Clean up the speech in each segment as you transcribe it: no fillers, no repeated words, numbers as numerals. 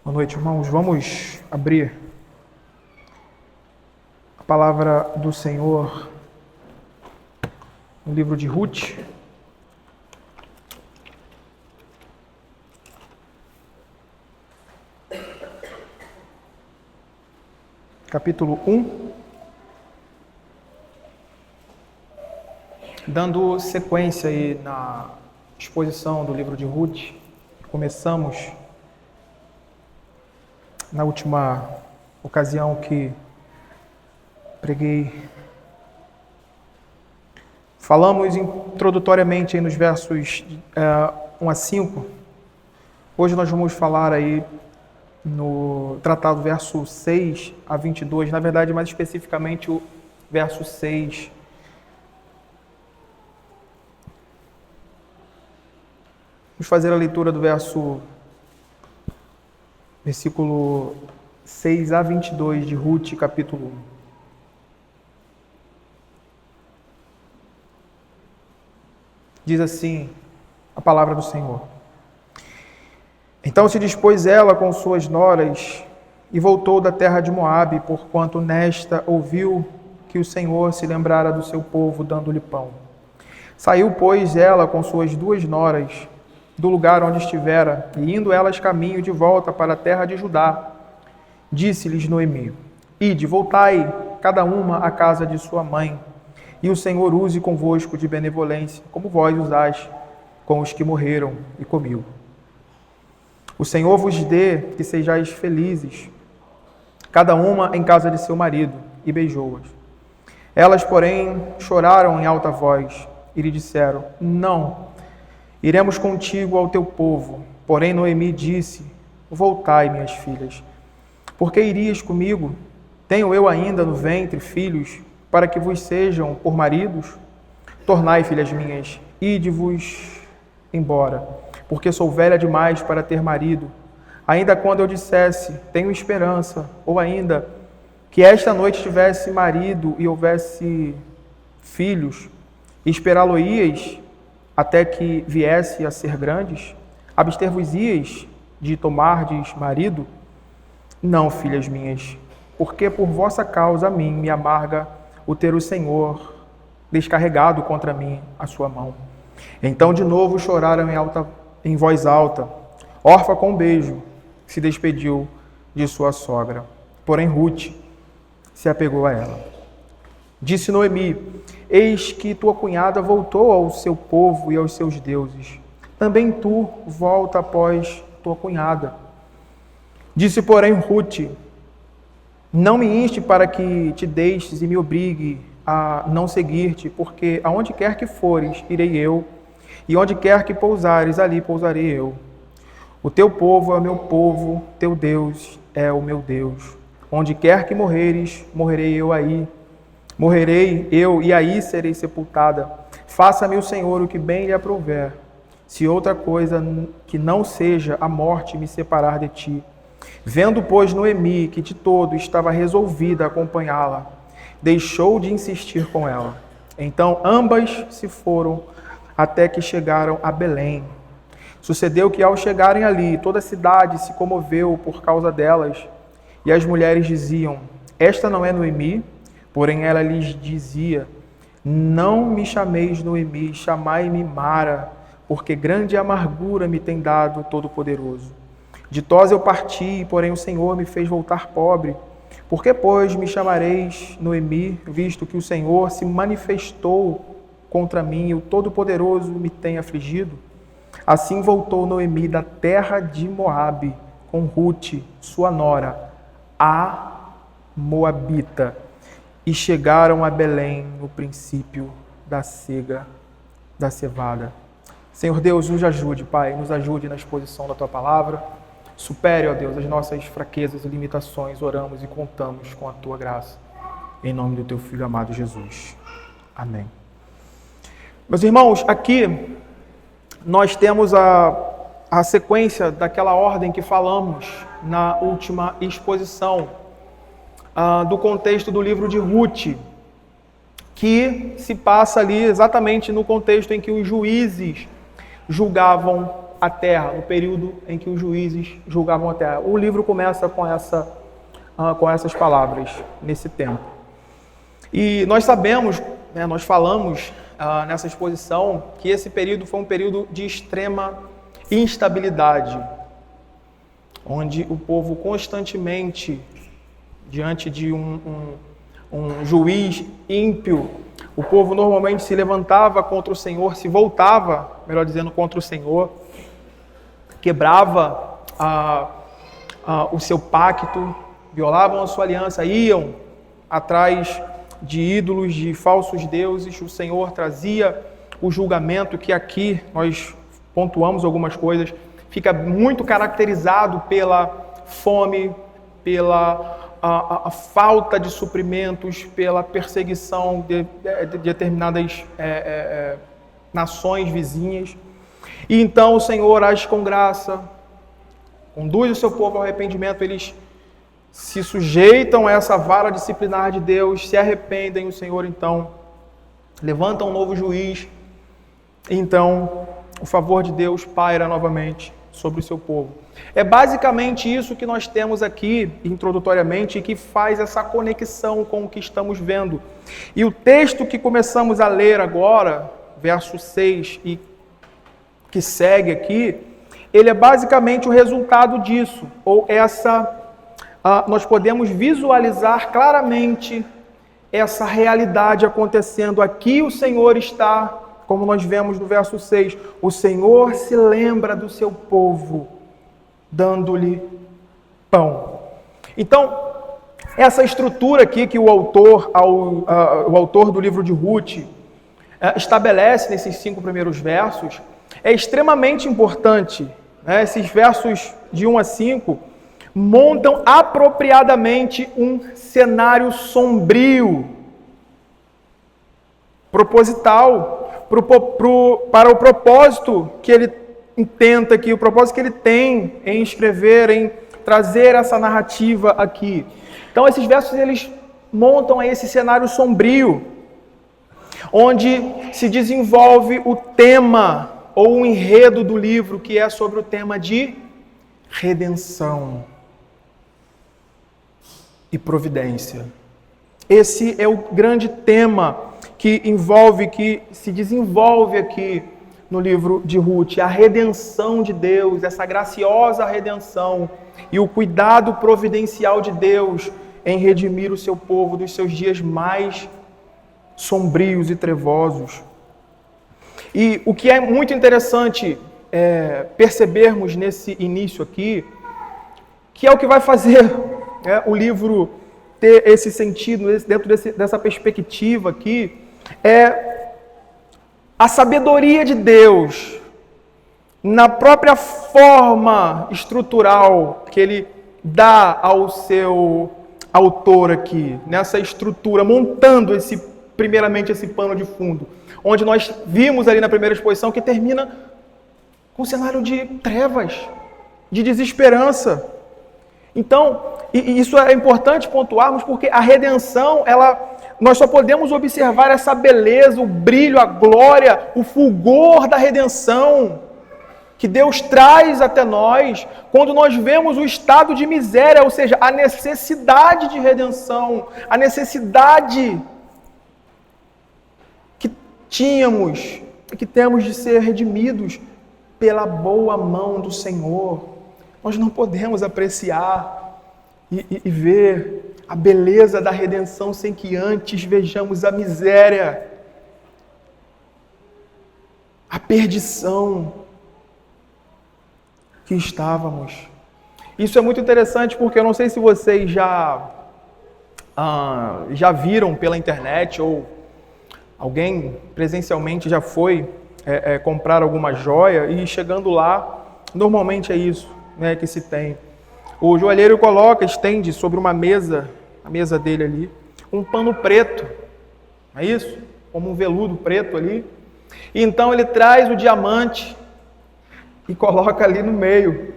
Boa noite, irmãos. Vamos abrir a palavra do Senhor no livro de Ruth. Capítulo 1. Dando sequência aí na exposição do livro de Ruth, começamos na última ocasião que preguei. Falamos introdutoriamente aí nos versos 1 a 5. Hoje nós vamos falar aí tratar do verso 6 a 22, na verdade, mais especificamente o verso 6. Vamos fazer a leitura do versículo 6 a 22 de Ruth, capítulo 1. Diz assim a palavra do Senhor. Então se dispôs ela com suas noras e voltou da terra de Moabe, porquanto nesta ouviu que o Senhor se lembrara do seu povo, dando-lhe pão. Saiu, pois, ela com suas duas noras do lugar onde estivera, e indo elas caminho de volta para a terra de Judá, disse-lhes Noemi: Ide, voltai, cada uma à casa de sua mãe, e o Senhor use convosco de benevolência, como vós usais com os que morreram e comigo. O Senhor vos dê que sejais felizes, cada uma em casa de seu marido, e beijou-as. Elas, porém, choraram em alta voz, e lhe disseram: Não, iremos contigo ao teu povo. Porém Noemi disse: Voltai, minhas filhas. Por que irias comigo? Tenho eu ainda no ventre filhos, para que vos sejam por maridos? Tornai, filhas minhas, ide-vos embora, porque sou velha demais para ter marido. Ainda quando eu dissesse, tenho esperança, ou ainda que esta noite tivesse marido e houvesse filhos, esperá-lo-íeis até que viesse a ser grandes? Abster-vos-íeis de tomardes marido? Não, filhas minhas, porque por vossa causa a mim me amarga o ter o Senhor descarregado contra mim a sua mão. Então de novo choraram em voz alta. Orfa com um beijo se despediu de sua sogra. Porém Ruth se apegou a ela. Disse Noemi: Eis que tua cunhada voltou ao seu povo e aos seus deuses. Também tu volta após tua cunhada. Disse, porém, Ruth: Não me inste para que te deixes e me obrigue a não seguir-te, porque aonde quer que fores, irei eu, e onde quer que pousares, ali pousarei eu. O teu povo é o meu povo, teu Deus é o meu Deus. Onde quer que morreres, morrerei eu aí. Morrerei eu e aí serei sepultada. Faça-me o Senhor o que bem lhe aprouver, se outra coisa que não seja a morte me separar de ti. Vendo, pois, Noemi que de todo estava resolvida a acompanhá-la, deixou de insistir com ela. Então ambas se foram até que chegaram a Belém. Sucedeu que ao chegarem ali, toda a cidade se comoveu por causa delas, e as mulheres diziam: Esta não é Noemi? Porém ela lhes dizia: Não me chameis Noemi, chamai-me Mara, porque grande amargura me tem dado o Todo-Poderoso. Ditosa eu parti, porém o Senhor me fez voltar pobre. Por que, pois, me chamareis Noemi, visto que o Senhor se manifestou contra mim e o Todo-Poderoso me tem afligido? Assim voltou Noemi da terra de Moabe, com Ruth, sua nora, a Moabita, e chegaram a Belém no princípio da cega da cevada. Senhor Deus, nos ajude, Pai, nos ajude na exposição da Tua Palavra. Supere, ó Deus, as nossas fraquezas e limitações. Oramos e contamos com a Tua graça. Em nome do Teu Filho amado Jesus. Amém. Meus irmãos, aqui nós temos a sequência daquela ordem que falamos na última exposição, do contexto do livro de Ruth, que se passa ali exatamente no contexto em que os juízes julgavam a terra, no período em que os juízes julgavam a terra. O livro começa com essas palavras, nesse tempo. E nós sabemos, nós falamos nessa exposição, que esse período foi um período de extrema instabilidade, onde o povo constantemente, diante de um juiz ímpio, o povo normalmente se levantava contra o Senhor, se voltava, melhor dizendo, contra o Senhor, quebrava o seu pacto, violavam a sua aliança, iam atrás de ídolos, de falsos deuses. O Senhor trazia o julgamento, que aqui nós pontuamos algumas coisas, fica muito caracterizado pela fome, pela a falta de suprimentos, pela perseguição de determinadas nações vizinhas. E então o Senhor age com graça, conduz o seu povo ao arrependimento, eles se sujeitam a essa vara disciplinar de Deus, se arrependem, o Senhor então levanta um novo juiz, então o favor de Deus paira novamente sobre o seu povo. É basicamente isso que nós temos aqui, introdutoriamente, e que faz essa conexão com o que estamos vendo. E o texto que começamos a ler agora, verso 6, e que segue aqui, ele é basicamente o resultado disso, ou nós podemos visualizar claramente essa realidade acontecendo. Aqui o Senhor está, como nós vemos no verso 6, o Senhor se lembra do seu povo, dando-lhe pão. Então, essa estrutura aqui que o autor do livro de Ruth estabelece nesses 5 primeiros versos, é extremamente importante. Esses versos de 1 a 5 montam apropriadamente um cenário sombrio, proposital, para o propósito que ele intenta aqui, o propósito que ele tem em escrever, em trazer essa narrativa aqui. Então esses versos eles montam aí esse cenário sombrio, onde se desenvolve o tema ou o enredo do livro, que é sobre o tema de redenção e providência. Esse é o grande tema que se desenvolve aqui no livro de Ruth, a redenção de Deus, essa graciosa redenção e o cuidado providencial de Deus em redimir o seu povo dos seus dias mais sombrios e trevosos. E o que é muito interessante percebermos nesse início aqui, que é o que vai fazer o livro ter esse sentido, dentro dessa perspectiva aqui, é a sabedoria de Deus na própria forma estrutural que ele dá ao seu autor aqui, nessa estrutura, montando primeiramente esse pano de fundo, onde nós vimos ali na primeira exposição que termina com um cenário de trevas, de desesperança. Então, e isso é importante pontuarmos, porque a redenção, nós só podemos observar essa beleza, o brilho, a glória, o fulgor da redenção que Deus traz até nós quando nós vemos o estado de miséria, ou seja, a necessidade de redenção, a necessidade que tínhamos e que temos de ser redimidos pela boa mão do Senhor. Nós não podemos apreciar e ver a beleza da redenção sem que antes vejamos a miséria, a perdição que estávamos. Isso é muito interessante porque eu não sei se vocês já viram pela internet ou alguém presencialmente já foi comprar alguma joia e chegando lá, normalmente é isso que se tem. O joalheiro estende sobre uma mesa, a mesa dele ali, um pano preto, não é isso? Como um veludo preto ali. E então ele traz o diamante e coloca ali no meio.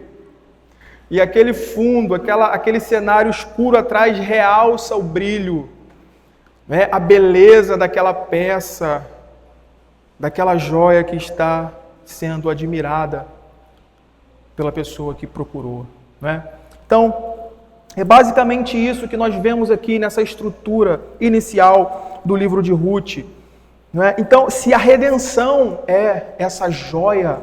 E aquele fundo, aquele cenário escuro atrás realça o brilho, a beleza daquela peça, daquela joia que está sendo admirada pela pessoa que procurou, não é? Então, é basicamente isso que nós vemos aqui nessa estrutura inicial do livro de Ruth, não é? Então, se a redenção é essa joia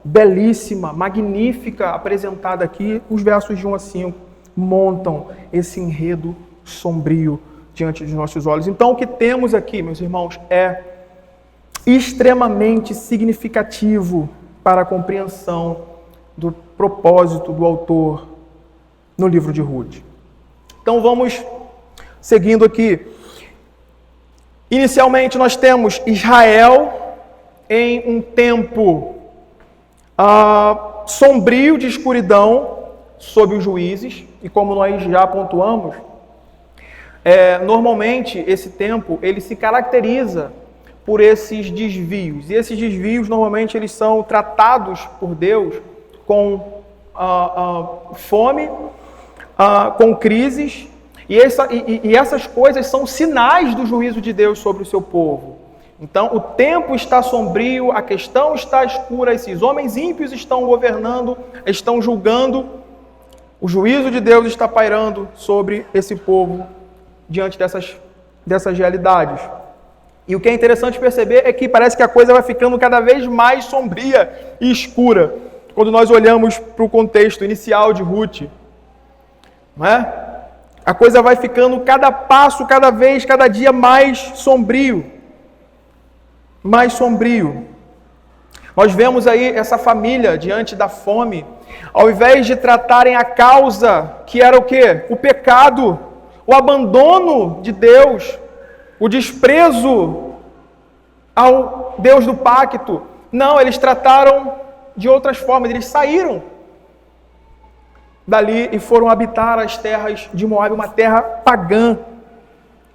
belíssima, magnífica, apresentada aqui, os versos de 1 a 5 montam esse enredo sombrio diante dos nossos olhos. Então, o que temos aqui, meus irmãos, é extremamente significativo para a compreensão do propósito do autor no livro de Ruth. Então, vamos seguindo aqui. Inicialmente, nós temos Israel em um tempo sombrio de escuridão sob os juízes, e como nós já pontuamos, normalmente esse tempo ele se caracteriza por esses desvios, e esses desvios normalmente eles são tratados por Deus com fome, com crises, e essas coisas são sinais do juízo de Deus sobre o seu povo. Então, o tempo está sombrio, a questão está escura, esses homens ímpios estão governando, estão julgando, o juízo de Deus está pairando sobre esse povo diante dessas realidades. E o que é interessante perceber é que parece que a coisa vai ficando cada vez mais sombria e escura quando nós olhamos para o contexto inicial de Ruth. Não é? A coisa vai ficando cada passo, cada vez, cada dia mais sombrio. Mais sombrio. Nós vemos aí essa família diante da fome, ao invés de tratarem a causa, que era o quê? O pecado, o abandono de Deus, o desprezo ao Deus do pacto. Não, eles trataram de outras formas, eles saíram dali e foram habitar as terras de Moabe, uma terra pagã,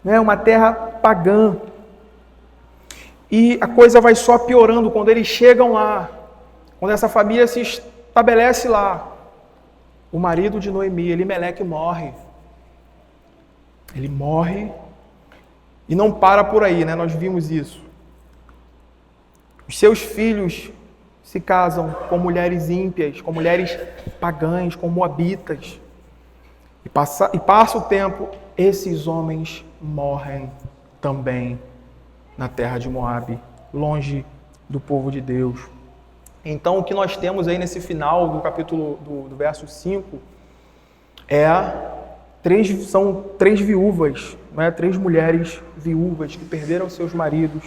né? Uma terra pagã. E a coisa vai só piorando quando eles chegam lá, quando essa família se estabelece lá. O marido de Noemi, Elimeleque, morre. Ele morre e não para por aí, né? Nós vimos isso. Os seus filhos se casam com mulheres ímpias, com mulheres pagãs, com moabitas. E passa o tempo, esses homens morrem também na terra de Moabe, longe do povo de Deus. Então, o que nós temos aí nesse final do capítulo do verso 5 são três viúvas, né? 3 mulheres viúvas que perderam seus maridos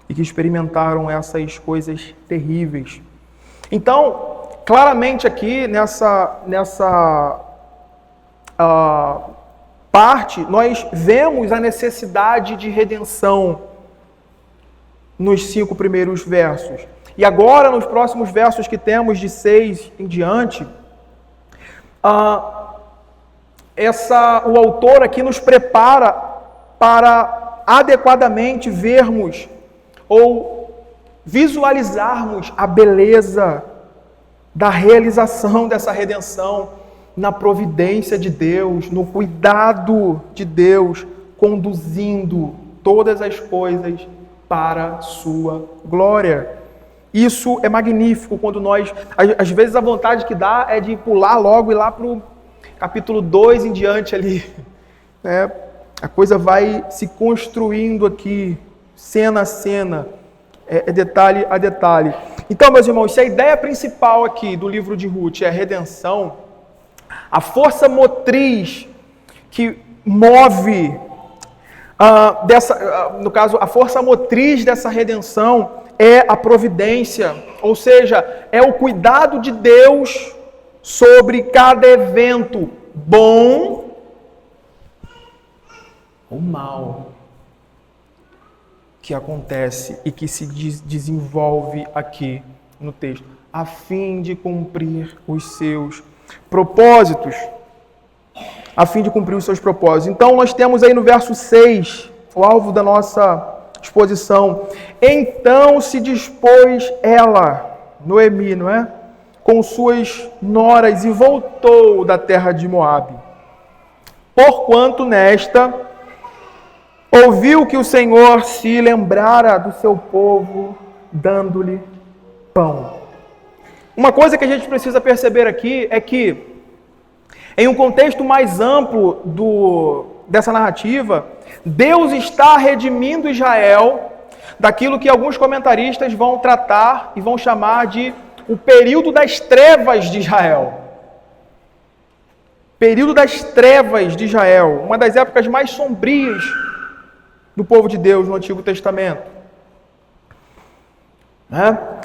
e que experimentaram essas coisas terríveis. Então, claramente aqui nessa parte, nós vemos a necessidade de redenção nos 5 primeiros versos. E agora, nos próximos versos que temos, de 6 em diante, o autor aqui nos prepara para adequadamente vermos ou visualizarmos a beleza da realização dessa redenção na providência de Deus, no cuidado de Deus, conduzindo todas as coisas para a sua glória. Isso é magnífico quando nós, às vezes a vontade que dá é de pular logo e ir lá para o capítulo 2 em diante ali, né? A coisa vai se construindo aqui, cena a cena, detalhe a detalhe. Então, meus irmãos, se a ideia principal aqui do livro de Ruth é a redenção, a força motriz que move no caso, a força motriz dessa redenção é a providência, ou seja, é o cuidado de Deus sobre cada evento, bom ou mal, que acontece e que se desenvolve aqui no texto, a fim de cumprir os seus propósitos. A fim de cumprir os seus propósitos. Então, nós temos aí no verso 6, o alvo da nossa exposição. Então se dispôs ela, Noemi, não é? Com suas noras e voltou da terra de Moabe. Porquanto nesta ouviu que o Senhor se lembrara do seu povo, dando-lhe pão. Uma coisa que a gente precisa perceber aqui é que, em um contexto mais amplo dessa narrativa, Deus está redimindo Israel daquilo que alguns comentaristas vão tratar e vão chamar de o período das trevas de Israel. Período das trevas de Israel, uma das épocas mais sombrias do povo de Deus no Antigo Testamento.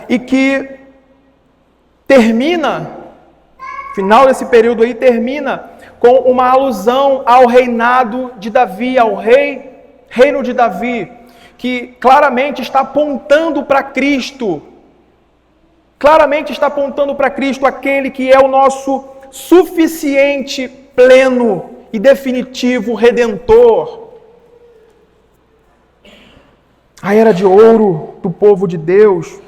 E que termina, final desse período aí, termina com uma alusão ao reinado de Davi, ao reino de Davi, que claramente está apontando para Cristo. Claramente está apontando para Cristo, aquele que é o nosso suficiente, pleno e definitivo Redentor. A era de ouro do povo de Deus.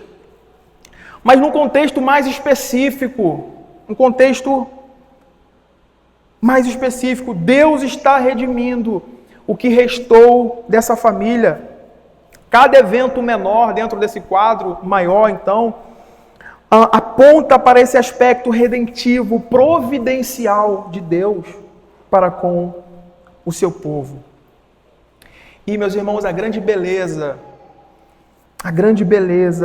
Mas num contexto mais específico, Deus está redimindo o que restou dessa família. Cada evento menor dentro desse quadro maior, então, aponta para esse aspecto redentivo, providencial de Deus para com o seu povo. E, meus irmãos, a grande beleza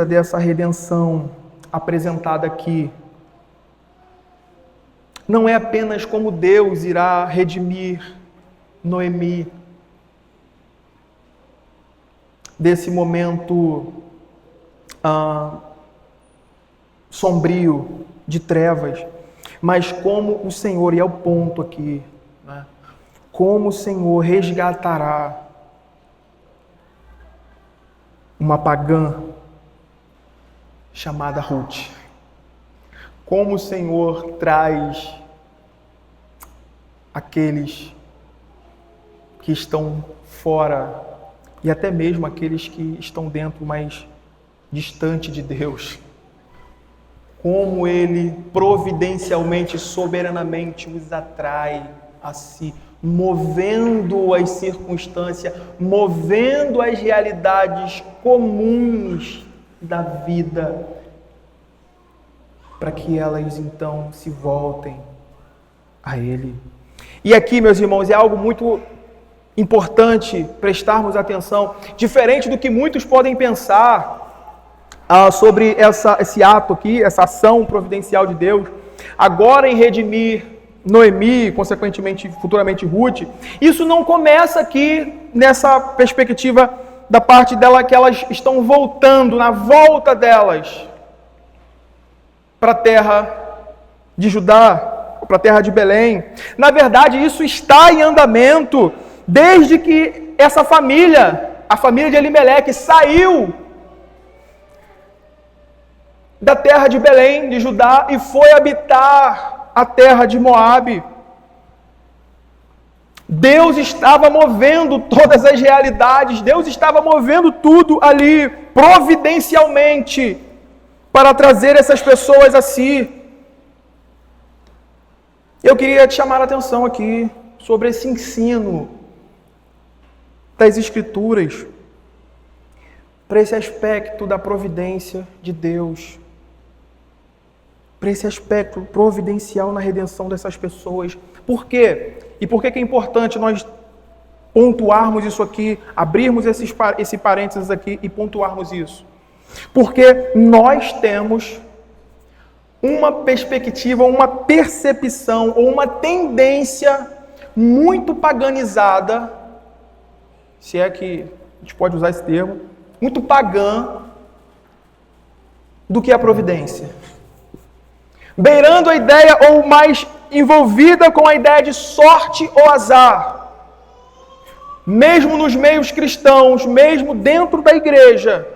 dessa redenção apresentada aqui não é apenas como Deus irá redimir Noemi desse momento sombrio de trevas, mas como o Senhor, e é o ponto aqui, né? Como o Senhor resgatará uma pagã chamada Ruth. Como o Senhor traz aqueles que estão fora e até mesmo aqueles que estão dentro, mais distante de Deus. Como Ele providencialmente, soberanamente os atrai a si, movendo as circunstâncias, movendo as realidades comuns da vida, para que elas então se voltem a Ele. E aqui, meus irmãos, é algo muito importante prestarmos atenção, diferente do que muitos podem pensar sobre esse ato aqui, essa ação providencial de Deus, agora em redimir Noemi, consequentemente, futuramente Ruth. Isso não começa aqui nessa perspectiva da parte dela que elas estão voltando, na volta delas para a terra de Judá, para a terra de Belém. Na verdade, isso está em andamento desde que essa família, a família de Elimeleque, saiu da terra de Belém, de Judá, e foi habitar a terra de Moabe. Deus estava movendo todas as realidades, Deus estava movendo tudo ali, providencialmente, para trazer essas pessoas a si. Eu queria te chamar a atenção aqui sobre esse ensino das Escrituras, para esse aspecto da providência de Deus, para esse aspecto providencial na redenção dessas pessoas. Por quê? E por que é importante nós pontuarmos isso aqui, abrirmos esse parênteses aqui e pontuarmos isso? Porque nós temos uma perspectiva, uma percepção ou uma tendência muito paganizada, se é que a gente pode usar esse termo, muito pagã do que a providência. Beirando a ideia ou mais envolvida com a ideia de sorte ou azar. Mesmo nos meios cristãos, mesmo dentro da igreja,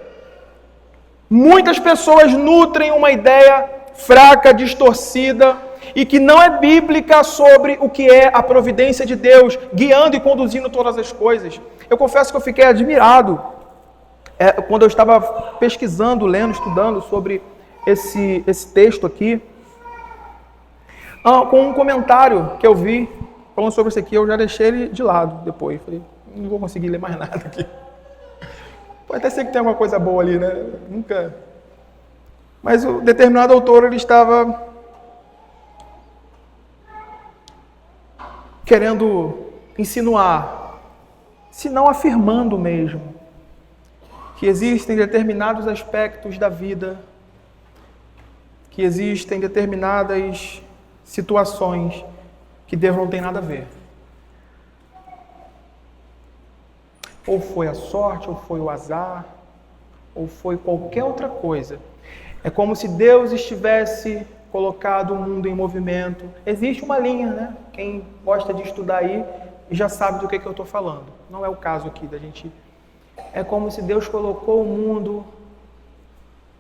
muitas pessoas nutrem uma ideia fraca, distorcida e que não é bíblica sobre o que é a providência de Deus, guiando e conduzindo todas as coisas. Eu confesso que eu fiquei admirado quando eu estava pesquisando, lendo, estudando sobre esse texto aqui, com um comentário que eu vi falando sobre isso aqui. Eu já deixei ele de lado depois. Falei, não vou conseguir ler mais nada aqui. Pode até ser que tenha alguma coisa boa ali, né? Nunca. Mas o determinado autor, ele estava querendo insinuar, se não afirmando mesmo, que existem determinados aspectos da vida, que existem determinadas situações que Deus não tem nada a ver. Ou foi a sorte, ou foi o azar, ou foi qualquer outra coisa. É como se Deus estivesse colocado o mundo em movimento. Existe uma linha, né? Quem gosta de estudar aí já sabe do que eu estou falando. Não é o caso aqui da gente. É como se Deus colocou o mundo,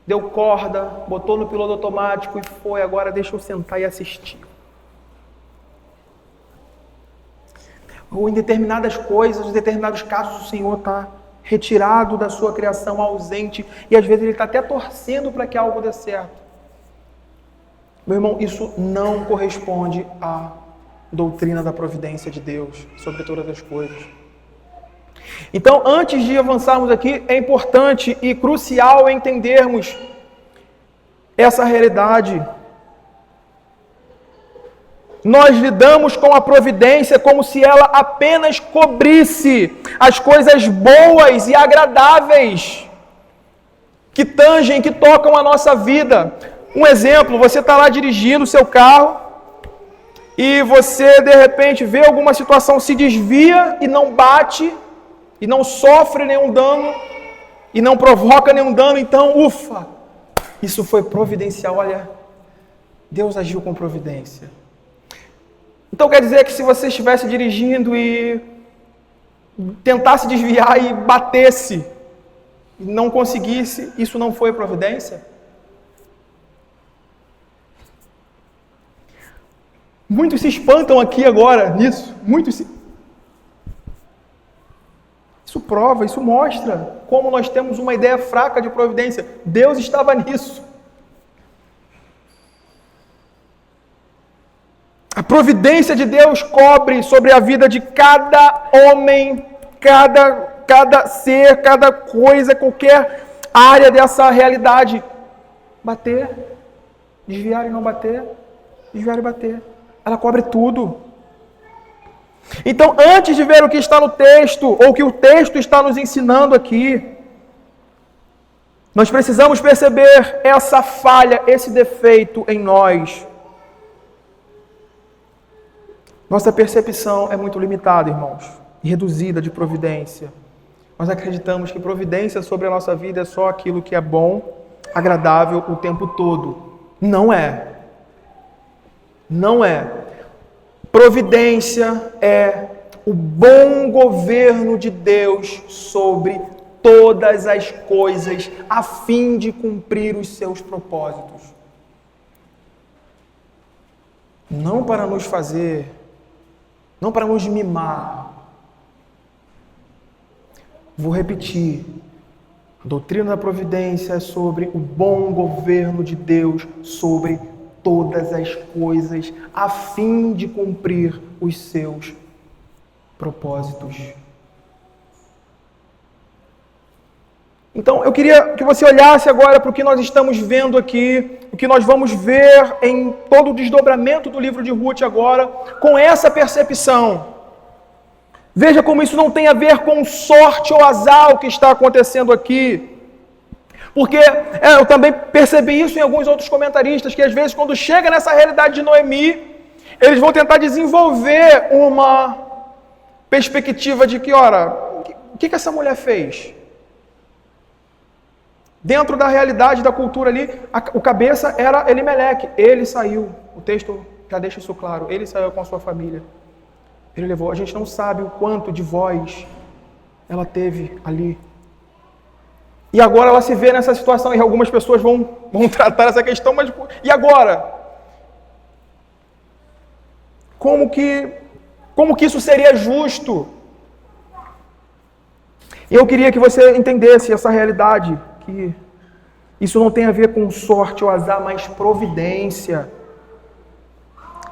deu corda, botou no piloto automático e foi, agora deixa eu sentar e assistir. Ou em determinadas coisas, em determinados casos, o Senhor está retirado da sua criação, ausente, e às vezes Ele está até torcendo para que algo dê certo. Meu irmão, isso não corresponde à doutrina da providência de Deus sobre todas as coisas. Então, antes de avançarmos aqui, é importante e crucial entendermos essa realidade. Nós lidamos com a providência como se ela apenas cobrisse as coisas boas e agradáveis que tangem, que tocam a nossa vida. Um exemplo, você está lá dirigindo o seu carro e você de repente vê alguma situação, se desvia e não bate, e não sofre nenhum dano, e não provoca nenhum dano, então, ufa, isso foi providencial, olha, Deus agiu com providência. Então quer dizer que se você estivesse dirigindo e tentasse desviar e batesse, e não conseguisse, isso não foi providência? Muitos se espantam aqui agora nisso, Isso prova, isso mostra como nós temos uma ideia fraca de providência. Deus estava nisso. A providência de Deus cobre sobre a vida de cada homem, cada ser, cada coisa, qualquer área dessa realidade. Bater, desviar e não bater, desviar e bater. Ela cobre tudo. Então, antes de ver o que está no texto, ou o que o texto está nos ensinando aqui, nós precisamos perceber essa falha, esse defeito em nós. Nossa percepção é muito limitada, irmãos, e reduzida de providência. Nós acreditamos que providência sobre a nossa vida é só aquilo que é bom, agradável o tempo todo. Não é. Não é. Providência é o bom governo de Deus sobre todas as coisas, a fim de cumprir os seus propósitos. Não para nos fazer, não para nos mimar. Vou repetir. A doutrina da providência é sobre o bom governo de Deus sobre todas as coisas, a fim de cumprir os seus propósitos. Então, eu queria que você olhasse agora para o que nós estamos vendo aqui, o que nós vamos ver em todo o desdobramento do livro de Ruth agora, com essa percepção. Veja como isso não tem a ver com sorte ou azar o que está acontecendo aqui. Porque eu também percebi isso em alguns outros comentaristas, que às vezes quando chega nessa realidade de Noemi, eles vão tentar desenvolver uma perspectiva de que, ora, o que essa mulher fez? Dentro da realidade da cultura ali, o cabeça era Elimeleque. Ele saiu, o texto já deixa isso claro, ele saiu com a sua família. Ele levou, a gente não sabe o quanto de voz ela teve ali. E agora ela se vê nessa situação, e algumas pessoas vão tratar essa questão, mas e agora? Como que isso seria justo? Eu queria que você entendesse essa realidade, que isso não tem a ver com sorte ou azar, mas providência.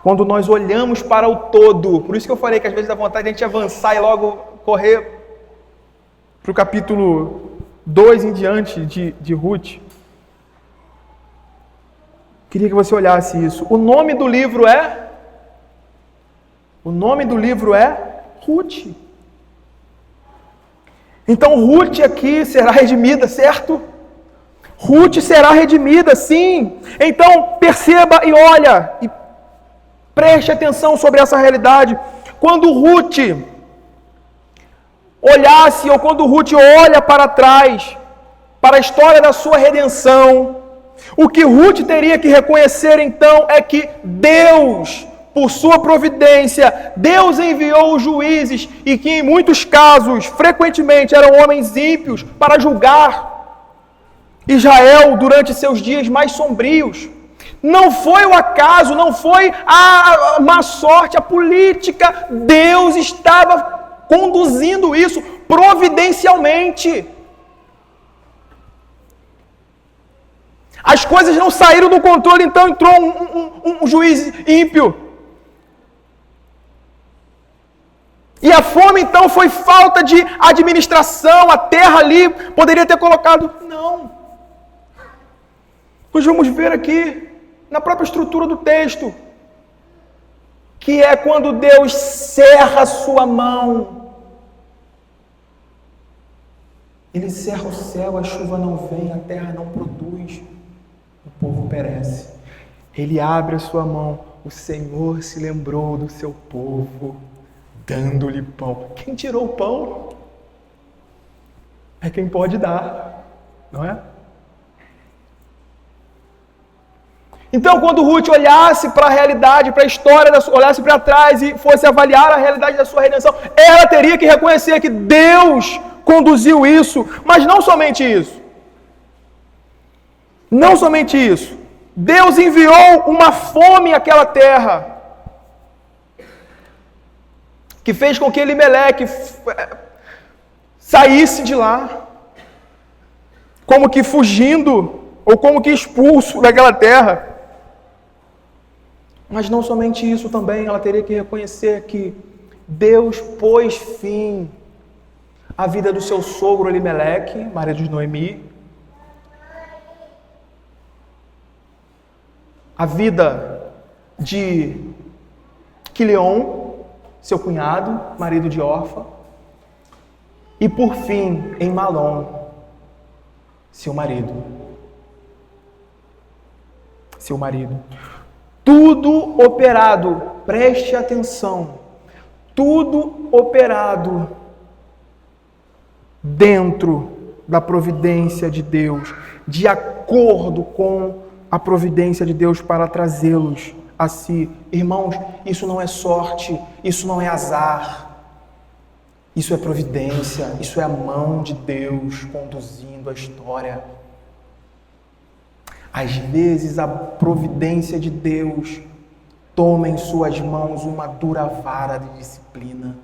Quando nós olhamos para o todo, por isso que eu falei que às vezes dá vontade de a gente avançar e logo correr para o capítulo 2 em diante de Ruth. Queria que você olhasse isso. O nome do livro é Ruth. Então Ruth aqui será redimida, certo? Ruth será redimida, sim. Então perceba e olha, e preste atenção sobre essa realidade. Quando Ruth olhasse, ou quando Ruth olha para trás, para a história da sua redenção, o que Ruth teria que reconhecer então é que Deus, por sua providência, Deus enviou os juízes e que em muitos casos, frequentemente, eram homens ímpios para julgar Israel durante seus dias mais sombrios. Não foi o acaso, não foi a má sorte, a política. Deus estava conduzindo isso providencialmente. As coisas não saíram do controle, então entrou um juiz ímpio. E a fome, então, foi falta de administração, a terra ali poderia ter colocado. Não. Nós vamos ver aqui, na própria estrutura do texto, que é quando Deus cerra a sua mão. Ele cerra o céu, a chuva não vem, a terra não produz, o povo perece. Ele abre a sua mão, o Senhor se lembrou do seu povo, dando-lhe pão. Quem tirou o pão é quem pode dar, não é? Então, quando Ruth olhasse para a realidade, para a história, olhasse para trás e fosse avaliar a realidade da sua redenção, ela teria que reconhecer que Deus conduziu isso, mas não somente isso. Não somente isso. Deus enviou uma fome àquela terra, que fez com que Elimeleque saísse de lá, como que fugindo, ou como que expulso daquela terra. Mas não somente isso também, ela teria que reconhecer que Deus pôs fim à vida do seu sogro Elimeleque, marido de Noemi, a vida de Quileon, seu cunhado, marido de Orfa, e por fim, em Malom, seu marido. Tudo operado, preste atenção, tudo operado dentro da providência de Deus, de acordo com a providência de Deus para trazê-los a si. Irmãos, isso não é sorte, isso não é azar, isso é providência, isso é a mão de Deus conduzindo a história. Às vezes a providência de Deus toma em suas mãos uma dura vara de disciplina.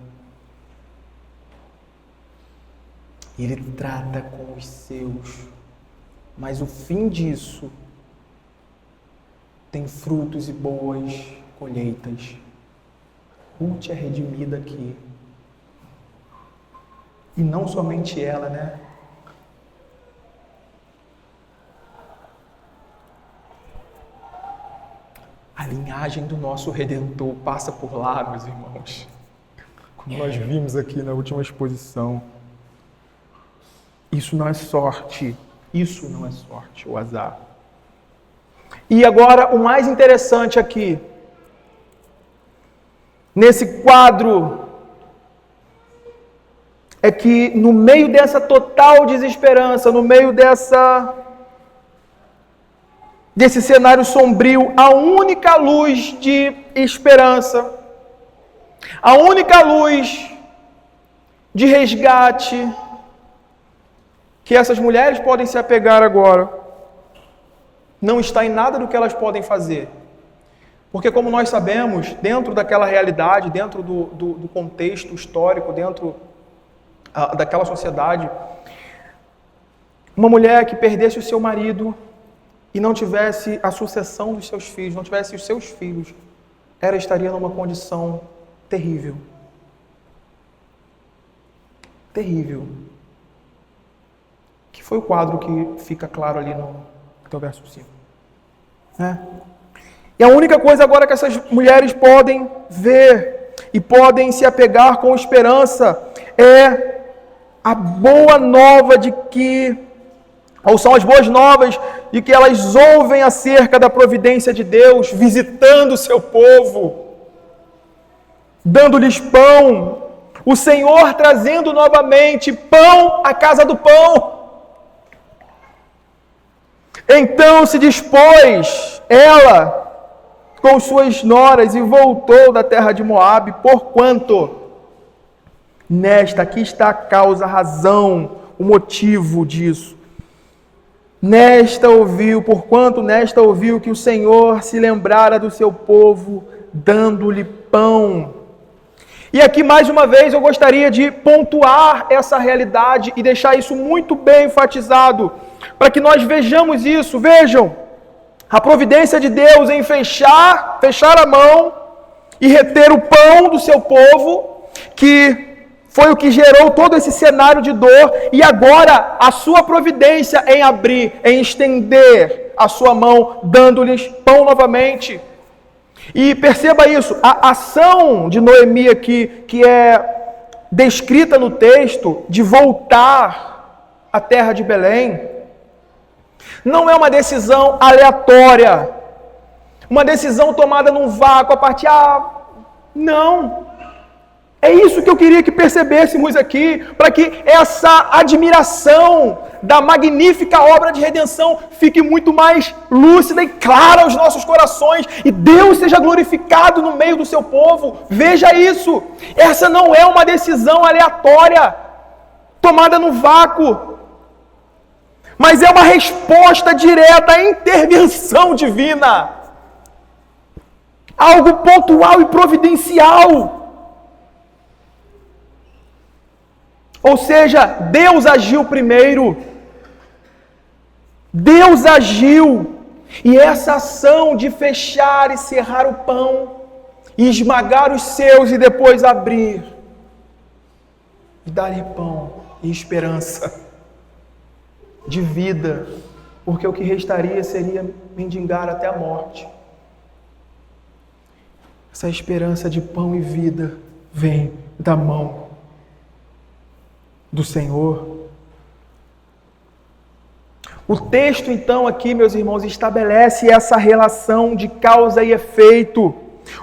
Ele trata com os seus, mas o fim disso tem frutos e boas colheitas. Ruth é redimida aqui. E não somente ela, né? A linhagem do nosso Redentor passa por lá, meus irmãos. Como nós vimos aqui na última exposição. Isso não é sorte. Isso não é sorte ou azar. E agora, o mais interessante aqui, nesse quadro, é que no meio dessa total desesperança, no meio desse cenário sombrio, a única luz de esperança, a única luz de resgate que essas mulheres podem se apegar agora, não está em nada do que elas podem fazer. Porque, como nós sabemos, dentro daquela realidade, dentro do contexto histórico, dentro daquela sociedade, uma mulher que perdesse o seu marido e não tivesse a sucessão dos seus filhos, não tivesse os seus filhos, ela estaria numa condição terrível. Terrível. Que foi o quadro que fica claro ali no verso 5. né? E a única coisa agora que essas mulheres podem ver e podem se apegar com esperança é a boa nova de que, ou são as boas novas de que elas ouvem acerca da providência de Deus, visitando o seu povo, dando-lhes pão, o Senhor trazendo novamente pão à casa do pão. Então se dispôs ela com suas noras e voltou da terra de Moabe, porquanto aqui está a causa, a razão, o motivo disso. Porquanto nesta ouviu que o Senhor se lembrara do seu povo, dando-lhe pão. E aqui, mais uma vez, eu gostaria de pontuar essa realidade e deixar isso muito bem enfatizado, para que nós vejamos isso. Vejam, a providência de Deus em fechar a mão e reter o pão do seu povo, que foi o que gerou todo esse cenário de dor, e agora a sua providência em abrir, em estender a sua mão, dando-lhes pão novamente. E perceba isso, a ação de Noemi aqui, que é descrita no texto, de voltar à terra de Belém, não é uma decisão aleatória, uma decisão tomada num vácuo, a partir, não. É isso que eu queria que percebêssemos aqui, para que essa admiração da magnífica obra de redenção fique muito mais lúcida e clara aos nossos corações, e Deus seja glorificado no meio do seu povo. Veja isso, essa não é uma decisão aleatória, tomada no vácuo, mas é uma resposta direta à intervenção divina, algo pontual e providencial. Ou seja, Deus agiu primeiro. Deus agiu. E essa ação de fechar e cerrar o pão, e esmagar os seus e depois abrir, e dar-lhe pão e esperança de vida, porque o que restaria seria mendigar até a morte. Essa esperança de pão e vida vem da mão do Senhor. O texto, então, aqui, meus irmãos, estabelece essa relação de causa e efeito,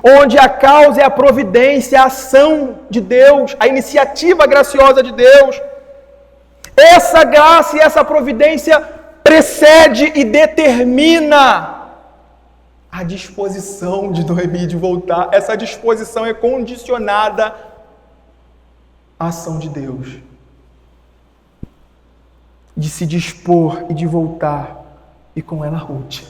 onde a causa é a providência, a ação de Deus, a iniciativa graciosa de Deus. Essa graça e essa providência precede e determina a disposição de Noemi de voltar. Essa disposição é condicionada à ação de Deus, de se dispor e de voltar, e com ela Ruth.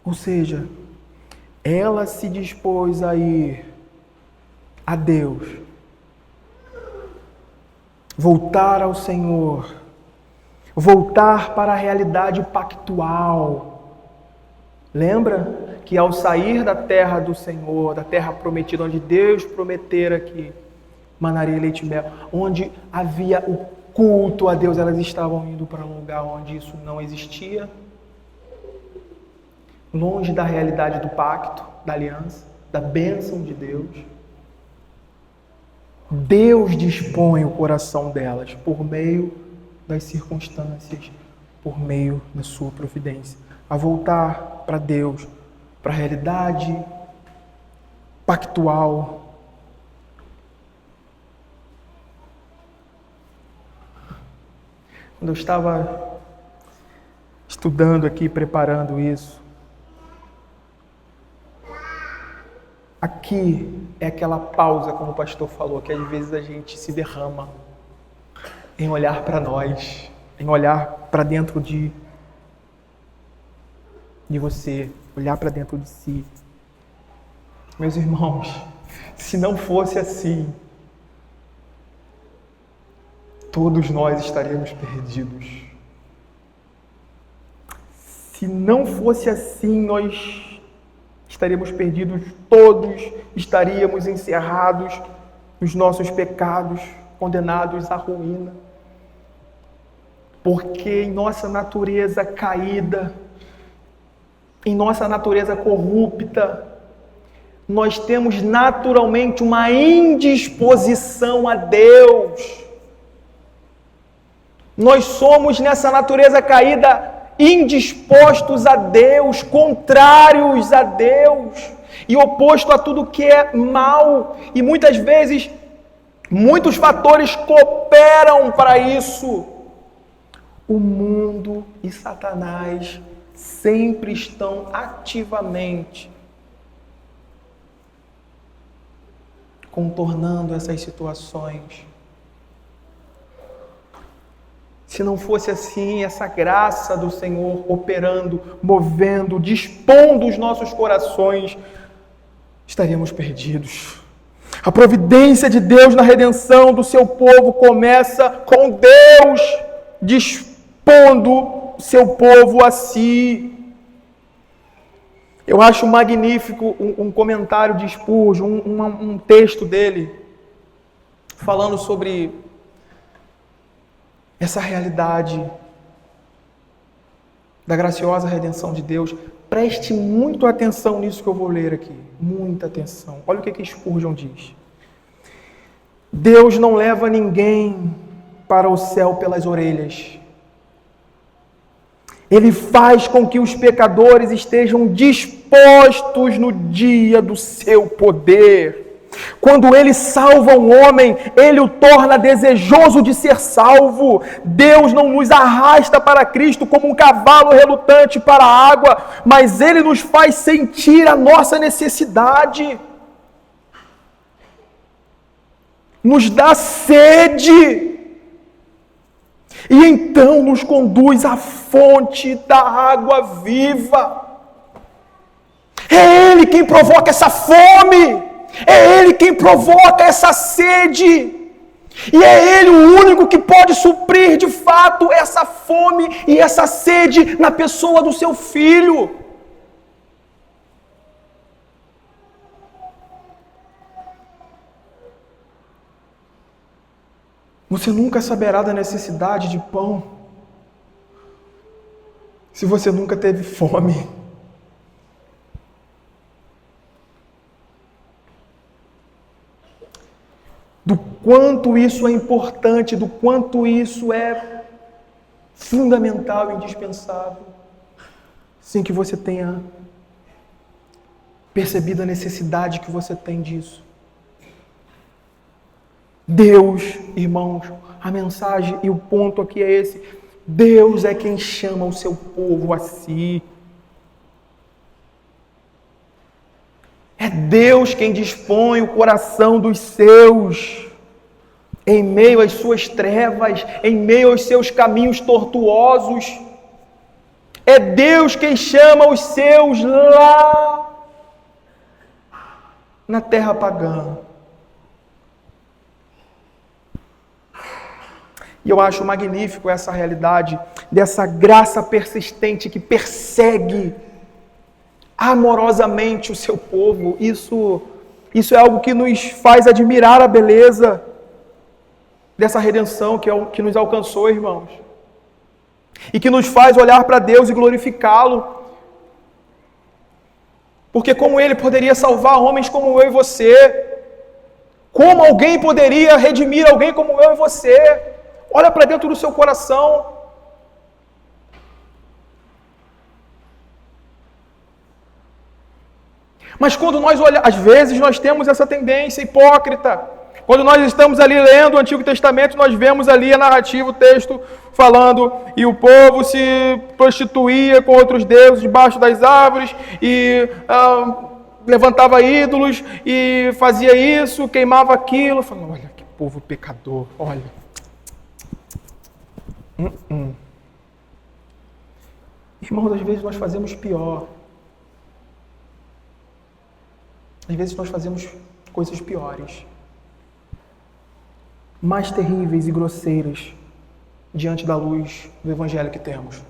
Ou seja, ela se dispôs a ir a Deus, voltar ao Senhor, voltar para a realidade pactual. Lembra que ao sair da terra do Senhor, da terra prometida, onde Deus prometera que manaria leite e mel, onde havia o culto a Deus, elas estavam indo para um lugar onde isso não existia, longe da realidade do pacto, da aliança, da bênção de Deus. Deus dispõe o coração delas por meio das circunstâncias, por meio da sua providência, a voltar para Deus, para a realidade pactual. Quando eu estava estudando aqui, preparando isso, aqui é aquela pausa, como o pastor falou, que às vezes a gente se derrama em olhar para nós, em olhar para dentro de você, olhar para dentro de si. Meus irmãos, se não fosse assim, todos nós estaríamos perdidos. Se não fosse assim, nós estaríamos perdidos, todos estaríamos encerrados nos nossos pecados, condenados à ruína. Porque em nossa natureza caída, em nossa natureza corrupta, nós temos naturalmente uma indisposição a Deus. Nós somos nessa natureza caída indispostos a Deus, contrários a Deus e oposto a tudo que é mal. E muitas vezes, muitos fatores cooperam para isso. O mundo e Satanás sempre estão ativamente contornando essas situações. Se não fosse assim, essa graça do Senhor operando, movendo, dispondo os nossos corações, estaríamos perdidos. A providência de Deus na redenção do seu povo começa com Deus dispondo seu povo a si. Eu acho magnífico um comentário de Spurgeon, um texto dele, falando sobre essa realidade da graciosa redenção de Deus. Preste muito atenção nisso que eu vou ler aqui. Muita atenção. Olha o que Spurgeon diz. Deus não leva ninguém para o céu pelas orelhas. Ele faz com que os pecadores estejam dispostos no dia do seu poder. Quando Ele salva um homem, Ele o torna desejoso de ser salvo. Deus não nos arrasta para Cristo como um cavalo relutante para a água, mas Ele nos faz sentir a nossa necessidade. Nos dá sede. E então nos conduz à fonte da água viva. É Ele quem provoca essa fome. É Ele quem provoca essa sede. E é Ele o único que pode suprir de fato essa fome e essa sede na pessoa do seu Filho. Você nunca saberá da necessidade de pão se você nunca teve fome. Do quanto isso é importante, do quanto isso é fundamental e indispensável, sem que você tenha percebido a necessidade que você tem disso. Deus, irmãos, a mensagem e o ponto aqui é esse: Deus é quem chama o seu povo a si. É Deus quem dispõe o coração dos seus, em meio às suas trevas, em meio aos seus caminhos tortuosos. É Deus quem chama os seus lá na terra pagã. E eu acho magnífico essa realidade dessa graça persistente que persegue amorosamente o seu povo. Isso é algo que nos faz admirar a beleza dessa redenção que nos alcançou, irmãos. E que nos faz olhar para Deus e glorificá-lo. Porque como Ele poderia salvar homens como eu e você? Como alguém poderia redimir alguém como eu e você? Olha para dentro do seu coração. Mas quando nós olhamos, às vezes nós temos essa tendência hipócrita. Quando nós estamos ali lendo o Antigo Testamento, nós vemos ali a narrativa, o texto falando, e o povo se prostituía com outros deuses debaixo das árvores, e levantava ídolos, e fazia isso, queimava aquilo. Falando, olha que povo pecador, olha. Irmãos, às vezes nós fazemos pior. Às vezes nós fazemos coisas piores, mais terríveis e grosseiras diante da luz do Evangelho que temos.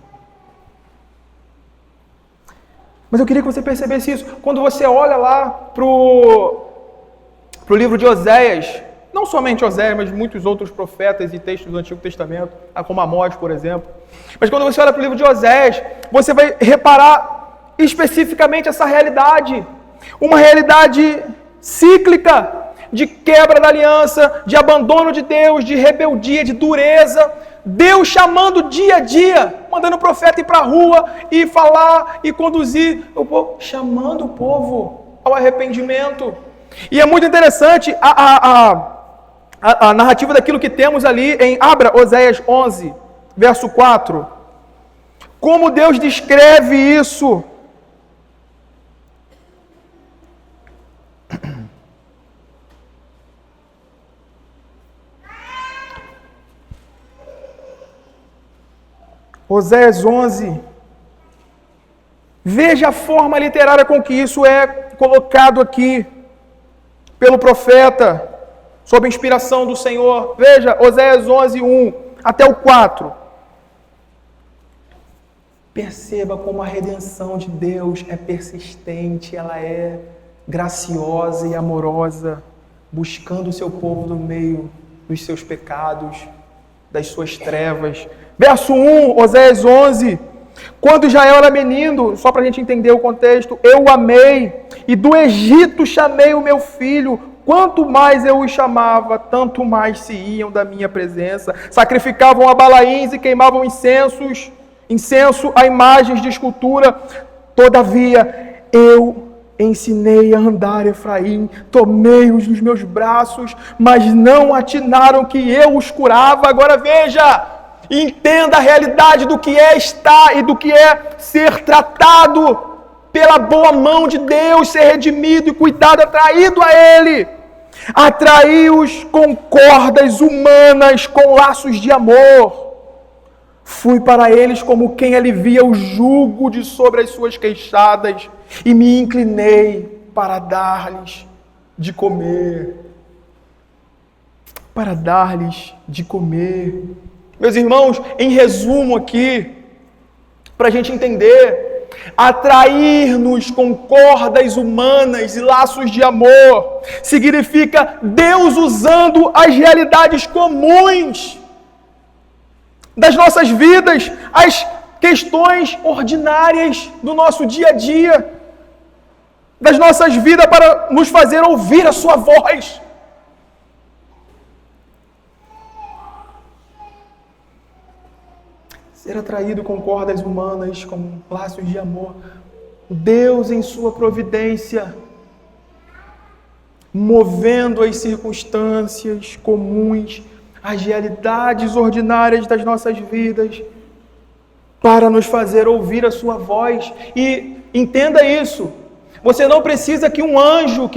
Mas eu queria que você percebesse isso. Quando você olha lá para o livro de Oséias, Não somente Oséias, mas muitos outros profetas e textos do Antigo Testamento, como Amós, por exemplo. Mas quando você olha para o livro de Oséias, você vai reparar especificamente essa realidade. Uma realidade cíclica, de quebra da aliança, de abandono de Deus, de rebeldia, de dureza. Deus chamando dia a dia, mandando o profeta ir para a rua e falar e conduzir o povo, chamando o povo ao arrependimento. E é muito interessante a narrativa daquilo que temos ali abra Oséias 11, verso 4. Como Deus descreve isso. Oséias 11. Veja a forma literária com que isso é colocado aqui pelo profeta, sob inspiração do Senhor. Veja, Oséias 11, 1 até o 4. Perceba como a redenção de Deus é persistente, ela é graciosa e amorosa, buscando o seu povo no meio dos seus pecados, das suas trevas. Verso 1, Oséias 11. Quando Israel era menino, só para a gente entender o contexto, eu o amei, e do Egito chamei o meu filho. Quanto mais eu os chamava, tanto mais se iam da minha presença. Sacrificavam a Balaíns e queimavam incenso a imagens de escultura. Todavia, eu ensinei a andar Efraim, tomei-os nos meus braços, mas não atinaram que eu os curava. Agora veja, entenda a realidade do que é estar e do que é ser tratado pela boa mão de Deus, ser redimido e cuidado, atraído a Ele. Atraí-os com cordas humanas, com laços de amor. Fui para eles como quem alivia o jugo de sobre as suas queixadas e me inclinei para dar-lhes de comer. Para dar-lhes de comer. Meus irmãos, em resumo aqui, para a gente entender, atrair-nos com cordas humanas e laços de amor significa Deus usando as realidades comuns das nossas vidas, as questões ordinárias do nosso dia a dia, das nossas vidas, para nos fazer ouvir a sua voz. Ser atraído com cordas humanas, com laços de amor. Deus, em sua providência, movendo as circunstâncias comuns, as realidades ordinárias das nossas vidas, para nos fazer ouvir a sua voz. E entenda isso. Você não precisa que um anjo,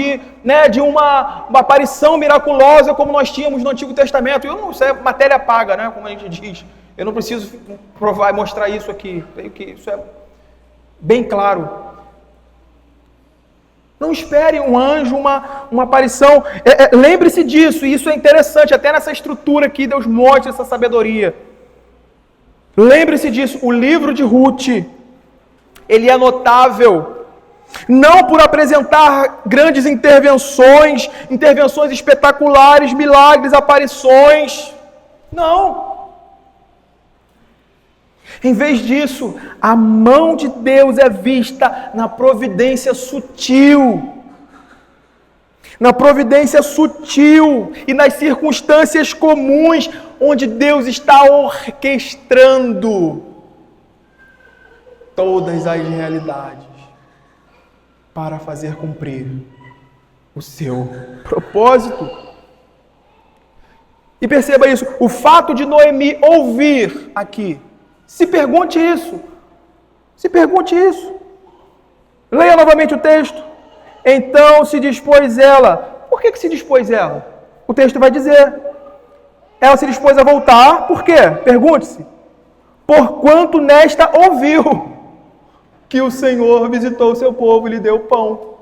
de uma aparição miraculosa, como nós tínhamos no Antigo Testamento. Isso é matéria paga, como a gente diz. Eu não preciso provar e mostrar isso aqui. Creio que isso é bem claro. Não espere um anjo, uma aparição. Lembre-se disso, e isso é interessante, até nessa estrutura aqui, Deus mostra essa sabedoria. Lembre-se disso, o livro de Ruth, ele é notável, não por apresentar grandes intervenções espetaculares, milagres, aparições. Não. Em vez disso, a mão de Deus é vista na providência sutil. Na providência sutil e nas circunstâncias comuns, onde Deus está orquestrando todas as realidades para fazer cumprir o seu propósito. E perceba isso, o fato de Noemi ouvir aqui, se pergunte isso. Leia novamente o texto. Então se dispôs ela. Por que se dispôs ela? O texto vai dizer. Ela se dispôs a voltar. Por quê? Pergunte-se. Porquanto nesta ouviu que o Senhor visitou o seu povo e lhe deu pão.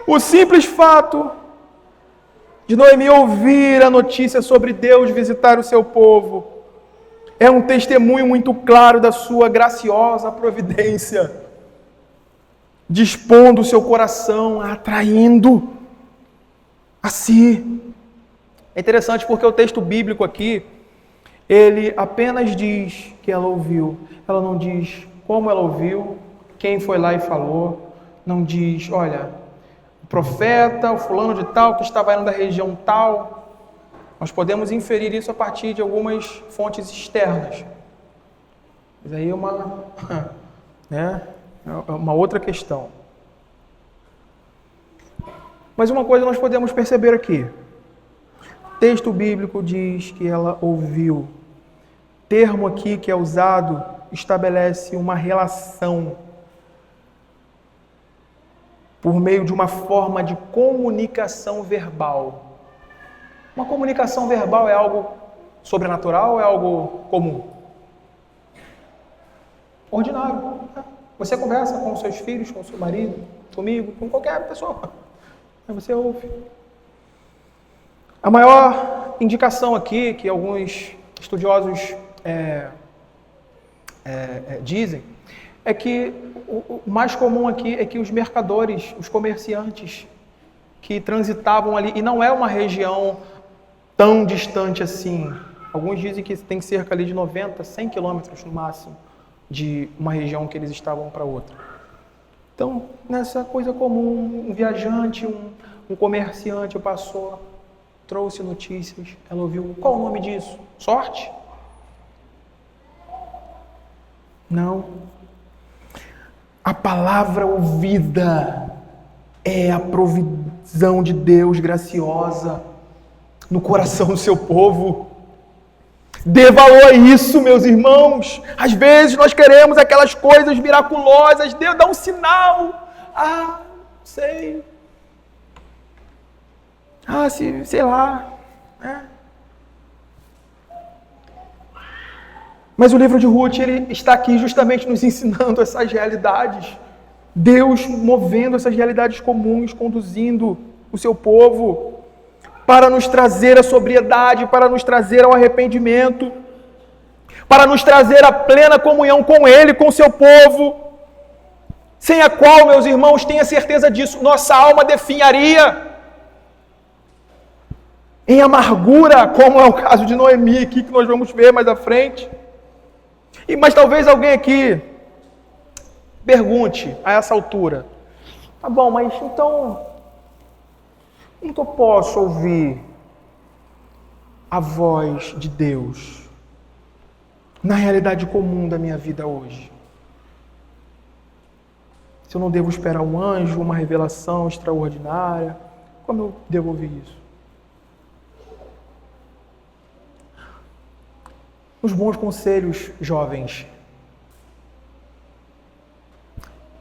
O simples fato de Noemi ouvir a notícia sobre Deus visitar o seu povo é um testemunho muito claro da sua graciosa providência, dispondo o seu coração, a si. É interessante porque o texto bíblico aqui, ele apenas diz que ela ouviu. Ela não diz como ela ouviu, quem foi lá e falou. Não diz, olha, o profeta, o fulano de tal, que estava indo da região tal. Nós podemos inferir isso a partir de algumas fontes externas. Mas aí é uma outra questão. Mas uma coisa nós podemos perceber aqui. O texto bíblico diz que ela ouviu. O termo aqui que é usado estabelece uma relação por meio de uma forma de comunicação verbal. Uma comunicação verbal é algo sobrenatural ou é algo comum? Ordinário. Você conversa com os seus filhos, com o seu marido, comigo, com qualquer pessoa. Aí você ouve. A maior indicação aqui, que alguns estudiosos dizem, é que o mais comum aqui é que os mercadores, os comerciantes que transitavam ali, e não é uma região tão distante assim. Alguns dizem que tem cerca ali de 90, 100 quilômetros no máximo de uma região que eles estavam para outra. Então, nessa coisa comum, um viajante, um comerciante passou, trouxe notícias, ela ouviu. Qual o nome disso? Sorte? Não. A palavra ouvida é a provisão de Deus graciosa no coração do seu povo. Dê valor a isso, meus irmãos. Às vezes nós queremos aquelas coisas miraculosas. Deus dá um sinal. Sei. Sei lá. Mas o livro de Ruth, ele está aqui justamente nos ensinando essas realidades. Deus movendo essas realidades comuns, conduzindo o seu povo para nos trazer a sobriedade, para nos trazer ao arrependimento, para nos trazer a plena comunhão com Ele, com o seu povo, sem a qual, meus irmãos, tenha certeza disso, nossa alma definharia em amargura, como é o caso de Noemi aqui, que nós vamos ver mais à frente. Mas talvez alguém aqui pergunte a essa altura, tá bom, mas então, como que eu posso ouvir a voz de Deus na realidade comum da minha vida hoje? Se eu não devo esperar um anjo, uma revelação extraordinária, como eu devo ouvir isso? Os bons conselhos, jovens,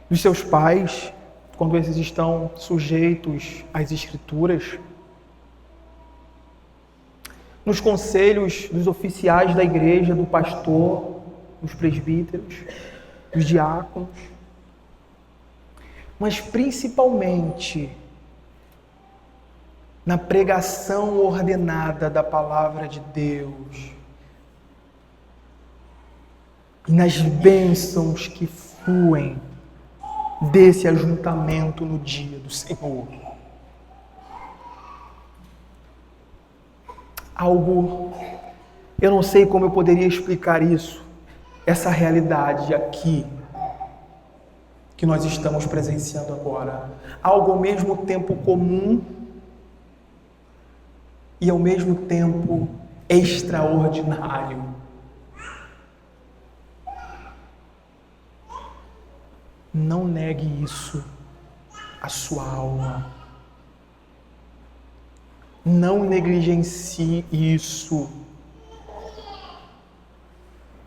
dos seus pais, quando esses estão sujeitos às Escrituras, nos conselhos dos oficiais da igreja, do pastor, dos presbíteros, dos diáconos, mas principalmente na pregação ordenada da palavra de Deus e nas bênçãos que fluem desse ajuntamento no dia do Senhor. Algo, eu não sei como eu poderia explicar isso, essa realidade aqui que nós estamos presenciando agora. Algo ao mesmo tempo comum e ao mesmo tempo extraordinário. Não negue isso à sua alma. Não negligencie isso.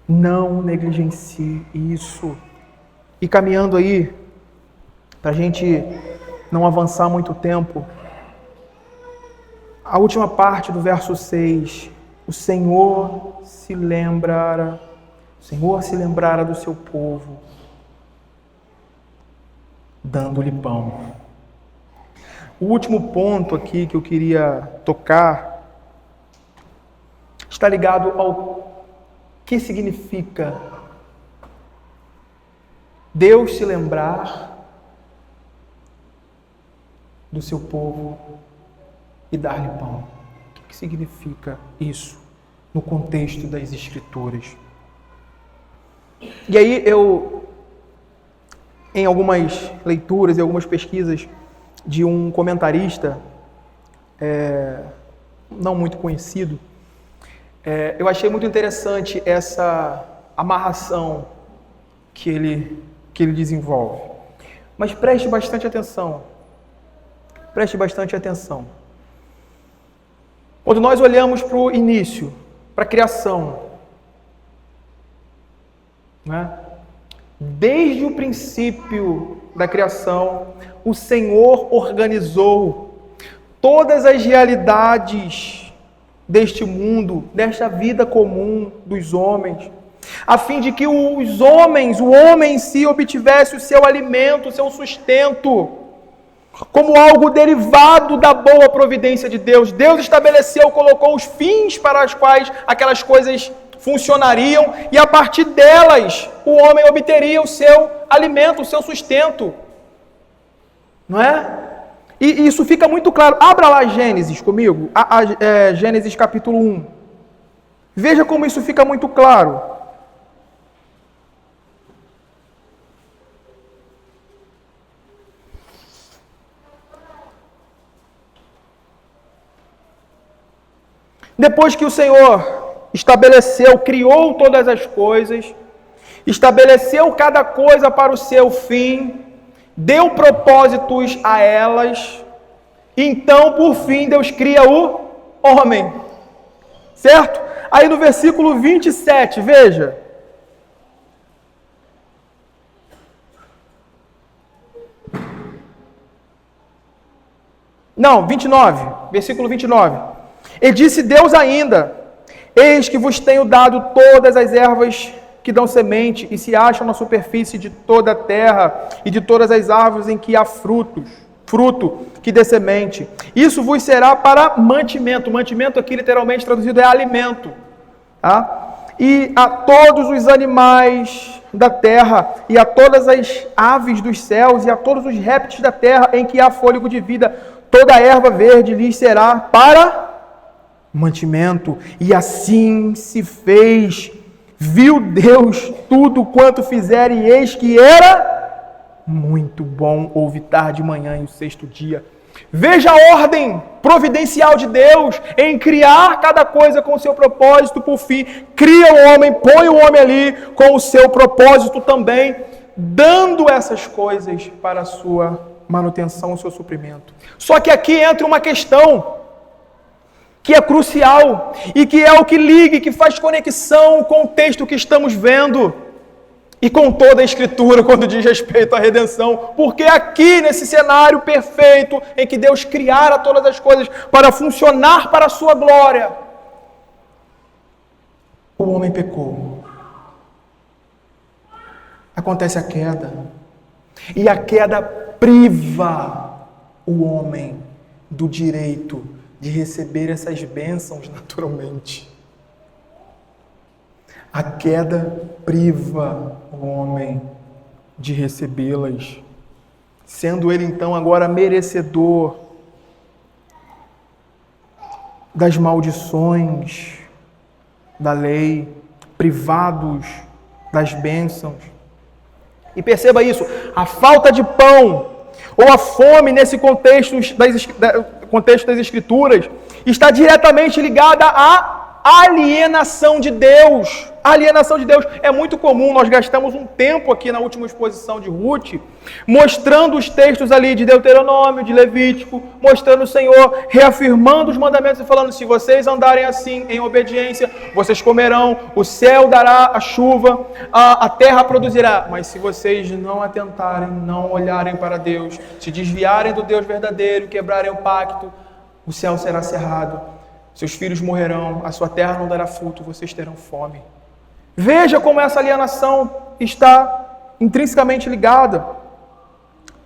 Não negligencie isso. E caminhando aí, para a gente não avançar muito tempo, a última parte do verso 6, o Senhor se lembrara do seu povo, dando-lhe pão. O último ponto aqui que eu queria tocar está ligado ao que significa Deus se lembrar do seu povo e dar-lhe pão. O que significa isso no contexto das Escrituras? E aí em algumas leituras e algumas pesquisas de um comentarista não muito conhecido, eu achei muito interessante essa amarração que ele desenvolve. Mas preste bastante atenção. Preste bastante atenção. Quando nós olhamos para o início, para a criação, né? Desde o princípio da criação, o Senhor organizou todas as realidades deste mundo, desta vida comum dos homens, a fim de que o homem em si obtivesse o seu alimento, o seu sustento, como algo derivado da boa providência de Deus. Deus estabeleceu, colocou os fins para os quais aquelas coisas funcionariam, e a partir delas o homem obteria o seu alimento, o seu sustento. Não é? E isso fica muito claro. Abra lá Gênesis comigo, Gênesis capítulo 1. Veja como isso fica muito claro. Depois que o Senhor estabeleceu, criou todas as coisas, estabeleceu cada coisa para o seu fim, deu propósitos a elas, então, por fim, Deus cria o homem. Certo? Aí no versículo 27, veja. Não, 29, versículo 29. E disse Deus ainda: eis que vos tenho dado todas as ervas que dão semente e se acham na superfície de toda a terra, e de todas as árvores em que há fruto que dê semente. Isso vos será para mantimento. Mantimento aqui literalmente traduzido é alimento. Tá? E a todos os animais da terra, e a todas as aves dos céus, e a todos os répteis da terra em que há fôlego de vida, toda a erva verde lhes será para mantimento. E assim se fez. Viu Deus tudo quanto fizera, e eis que era muito bom. Houve tarde, manhã e o sexto dia. Veja a ordem providencial de Deus em criar cada coisa com o seu propósito. Por fim, cria o homem, põe o homem ali com o seu propósito também, dando essas coisas para a sua manutenção, o seu suprimento. Só que aqui entra uma questão que é crucial e que é o que liga, que faz conexão com o texto que estamos vendo e com toda a Escritura quando diz respeito à redenção. Porque aqui, nesse cenário perfeito em que Deus criara todas as coisas para funcionar para a sua glória, o homem pecou. Acontece a queda. E a queda priva o homem do direito de receber essas bênçãos naturalmente. A queda priva o homem de recebê-las, sendo ele então agora merecedor das maldições da lei, privados das bênçãos. E perceba isso, a falta de pão ou a fome nesse contexto das Escrituras está diretamente ligada à alienação de Deus. A alienação de Deus é muito comum. Nós gastamos um tempo aqui na última exposição de Ruth, mostrando os textos ali de Deuteronômio, de Levítico, mostrando o Senhor reafirmando os mandamentos e falando: se vocês andarem assim em obediência, vocês comerão, o céu dará a chuva, a terra produzirá. Mas se vocês não atentarem, não olharem para Deus, se desviarem do Deus verdadeiro, quebrarem o pacto, o céu será cerrado, seus filhos morrerão, a sua terra não dará fruto, vocês terão fome. Veja como essa alienação está intrinsecamente ligada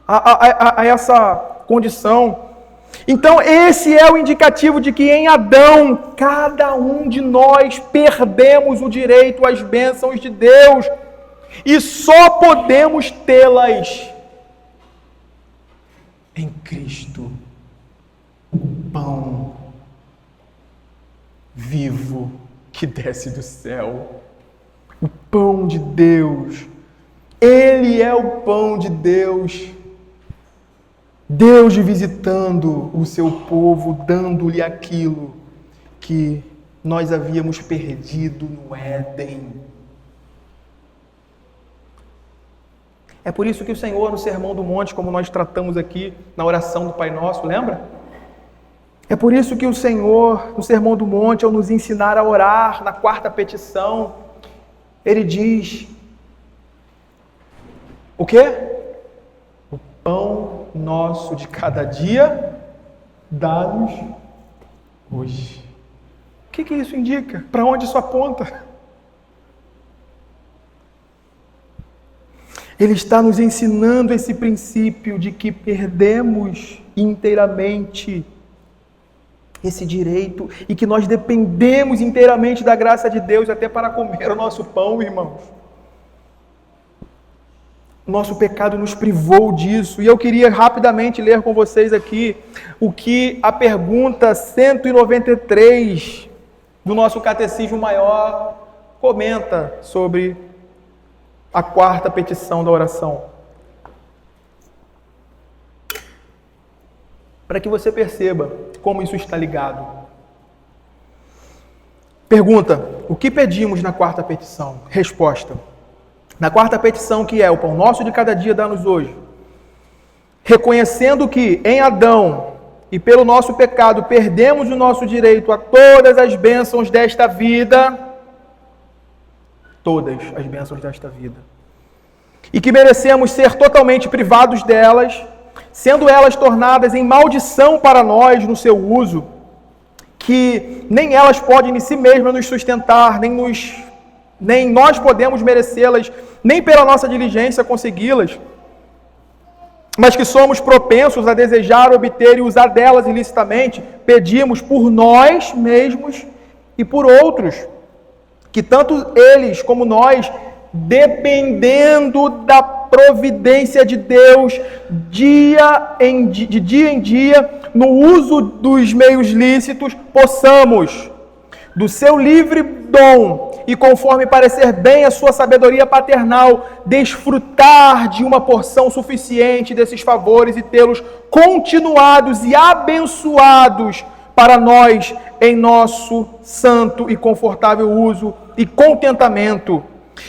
a essa condição. Então, esse é o indicativo de que em Adão, cada um de nós perdemos o direito às bênçãos de Deus e só podemos tê-las em Cristo, o pão vivo que desce do céu. O pão de Deus. Ele é o pão de Deus. Deus visitando o seu povo, dando-lhe aquilo que nós havíamos perdido no Éden. É por isso que o Senhor, no Sermão do Monte, como nós tratamos aqui na oração do Pai Nosso, lembra? É por isso que o Senhor, no Sermão do Monte, ao nos ensinar a orar, na quarta petição, Ele diz: o quê? O pão nosso de cada dia, dá-nos hoje. O que isso indica? Para onde isso aponta? Ele está nos ensinando esse princípio de que perdemos inteiramente esse direito e que nós dependemos inteiramente da graça de Deus até para comer o nosso pão, irmãos. Nosso pecado nos privou disso. E eu queria rapidamente ler com vocês aqui o que a pergunta 193 do nosso Catecismo Maior comenta sobre a quarta petição da oração. Para que você perceba como isso está ligado. Pergunta: o que pedimos na quarta petição? Resposta: na quarta petição, que é o pão nosso de cada dia dá-nos hoje, reconhecendo que em Adão e pelo nosso pecado perdemos o nosso direito a todas as bênçãos desta vida, todas as bênçãos desta vida, e que merecemos ser totalmente privados delas, sendo elas tornadas em maldição para nós no seu uso, que nem elas podem em si mesmas nos sustentar, nem nós podemos merecê-las, nem pela nossa diligência consegui-las, mas que somos propensos a desejar, obter e usar delas ilicitamente, pedimos por nós mesmos e por outros, que tanto eles como nós, dependendo da providência de Deus, de dia em dia, no uso dos meios lícitos, possamos, do seu livre dom e conforme parecer bem a sua sabedoria paternal, desfrutar de uma porção suficiente desses favores e tê-los continuados e abençoados para nós em nosso santo e confortável uso e contentamento,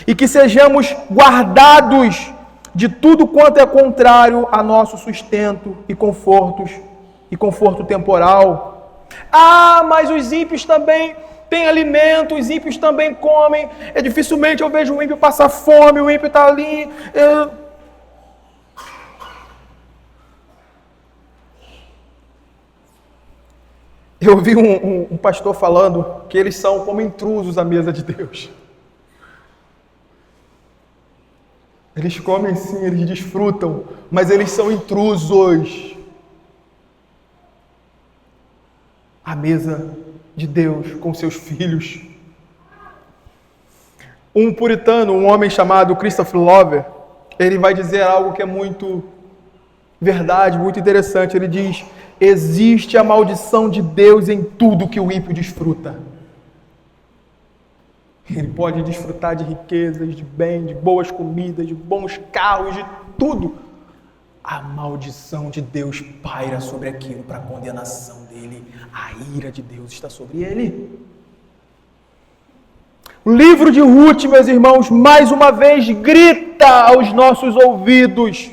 e que sejamos guardados de tudo quanto é contrário a nosso sustento e conforto temporal. Ah, mas os ímpios também têm alimento, os ímpios também comem. Dificilmente eu vejo um ímpio passar fome, o ímpio está ali. Eu ouvi um pastor falando que eles são como intrusos à mesa de Deus. Eles comem sim, eles desfrutam, mas eles são intrusos à mesa de Deus com seus filhos. Um puritano, um homem chamado Christopher Lover, ele vai dizer algo que é muito verdade, muito interessante. Ele diz: existe a maldição de Deus em tudo que o ímpio desfruta. Ele pode desfrutar de riquezas, de bem, de boas comidas, de bons carros, de tudo. A maldição de Deus paira sobre aquilo para a condenação dele. A ira de Deus está sobre ele. O livro de Ruth, meus irmãos, mais uma vez grita aos nossos ouvidos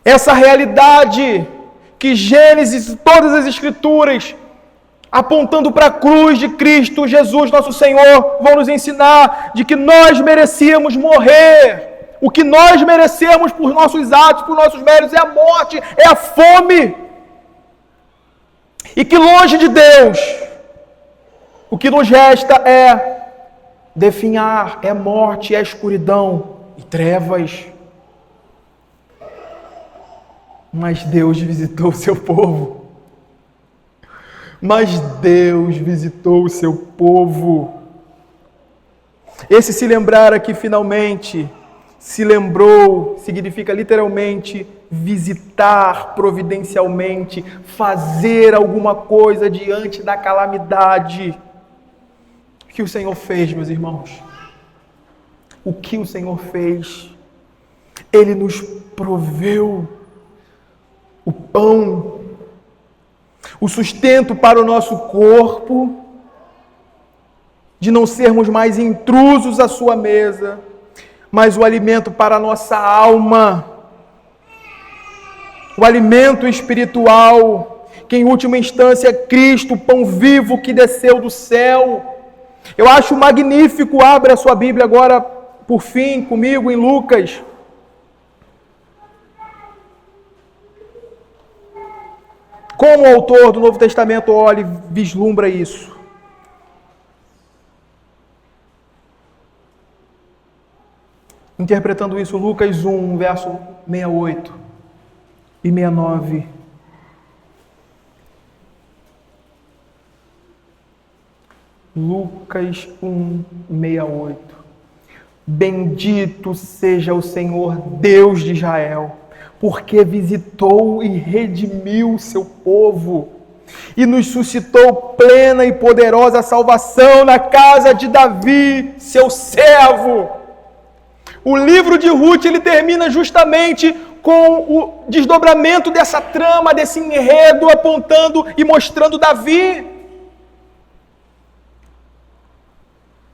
essa realidade que Gênesis e todas as Escrituras, apontando para a cruz de Cristo Jesus, nosso Senhor, vão nos ensinar de que nós merecíamos morrer. O que nós merecemos por nossos atos, por nossos méritos, é a morte, é a fome. E que longe de Deus, o que nos resta é definhar, é morte, é escuridão e trevas. Mas Deus visitou o seu povo. Mas Deus visitou o seu povo. Esse se lembrar aqui finalmente se lembrou, significa literalmente visitar providencialmente, fazer alguma coisa diante da calamidade. O que o Senhor fez, meus irmãos? O que o Senhor fez? Ele nos proveu o pão, o sustento para o nosso corpo, de não sermos mais intrusos à sua mesa, mas o alimento para a nossa alma, o alimento espiritual, que em última instância é Cristo, o pão vivo que desceu do céu. Eu acho magnífico, abra a sua Bíblia agora, por fim, comigo em Lucas. Como o autor do Novo Testamento olha e vislumbra isso. Interpretando isso, Lucas 1, verso 68 e 69. Lucas 1, 68. Bendito seja o Senhor Deus de Israel, porque visitou e redimiu o seu povo, e nos suscitou plena e poderosa salvação na casa de Davi, seu servo. O livro de Ruth, ele termina justamente com o desdobramento dessa trama, desse enredo, apontando e mostrando Davi.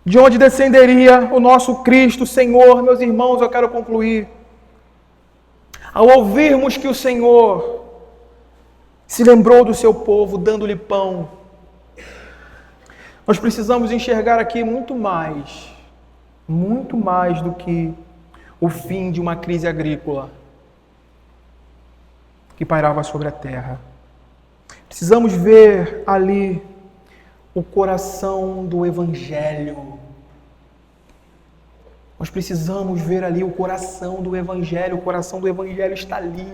De onde descenderia o nosso Cristo, Senhor. Meus irmãos, eu quero concluir. Ao ouvirmos que o Senhor se lembrou do seu povo, dando-lhe pão, nós precisamos enxergar aqui muito mais do que o fim de uma crise agrícola que pairava sobre a terra. Precisamos ver ali o coração do Evangelho. Nós precisamos ver ali o coração do Evangelho. O coração do Evangelho está ali.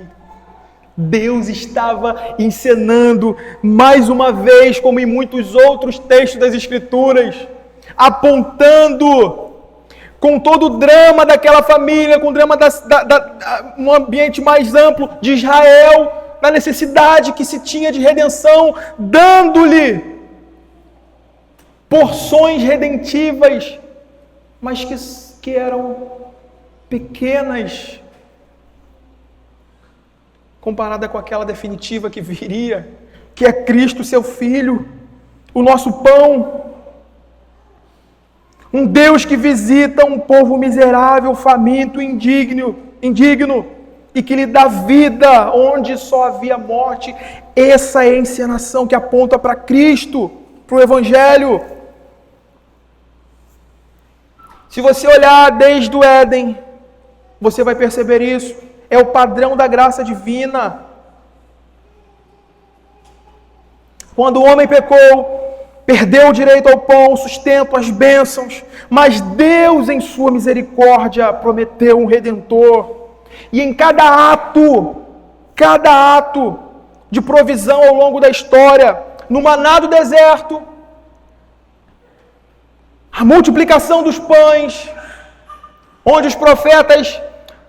Deus estava encenando mais uma vez, como em muitos outros textos das Escrituras, apontando com todo o drama daquela família, com o drama um ambiente mais amplo de Israel, na necessidade que se tinha de redenção, dando-lhe porções redentivas, mas que eram pequenas, comparada com aquela definitiva que viria, que é Cristo, seu Filho, o nosso pão. Um Deus que visita um povo miserável, faminto, indigno, e que lhe dá vida onde só havia morte. Essa é a encenação que aponta para Cristo, para o Evangelho. Se você olhar desde o Éden, você vai perceber isso. É o padrão da graça divina. Quando o homem pecou, perdeu o direito ao pão, ao sustento, às bênçãos, mas Deus, em sua misericórdia, prometeu um Redentor. E em cada ato de provisão ao longo da história, no maná do deserto, a multiplicação dos pães, onde os profetas